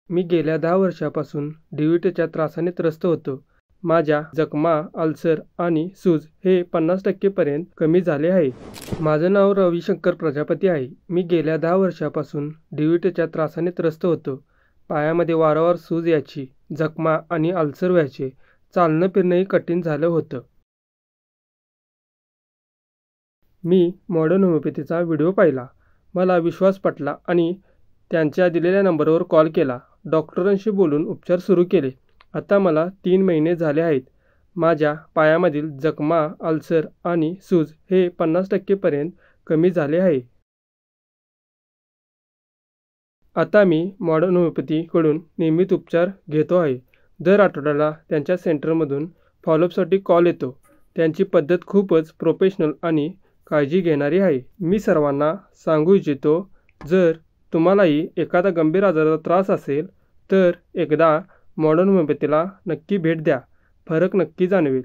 मी गेल्या 10 वर्षांपासून DVTच्या त्रासाने त्रस्त होतो. माझ्या जखमा, अल्सर आणि सूज हे 50% पर्यंत कमी झाले आहे. माझं नाव रविशंकर प्रजापती आहे. मी गेल्या 10 वर्षांपासून DVTच्या त्रासाने त्रस्त होतो. पायामध्ये वारंवार सूज यायची, जखमा आणि अल्सर व्हायचे. चालणं-फिरणंही कठीण झालं होतं. मी मॉडर्न होमिओपॅथीचा व्हिडिओ पाहिला. मला विश्वास पटला आणि त्यांच्या दिलेल्या नंबरवर कॉल केला. डॉक्टरांशी बोलून उपचार सुरू केले. आता मला 3 महिने झाले आहेत. माझ्या पायामधील जखमा, अल्सर आणि सूज हे 50% पर्यंत कमी झाले आहे. आता मी मॉडर्न होमिओपॅथीकडून नियमित उपचार घेतो आहे. दर आठवड्याला त्यांच्या सेंटरमधून फॉलोअपसाठी कॉल येतो. त्यांची पद्धत खूपच प्रोफेशनल आणि काळजी घेणारी आहे. मी सर्वांना सांगू इच्छितो, जर तुम्हालाही एखादा गंभीर आजाराचा त्रास असेल, तर एकदा मॉडर्न होमिओपॅथीला नक्की भेट द्या. फरक नक्की जाणवेल.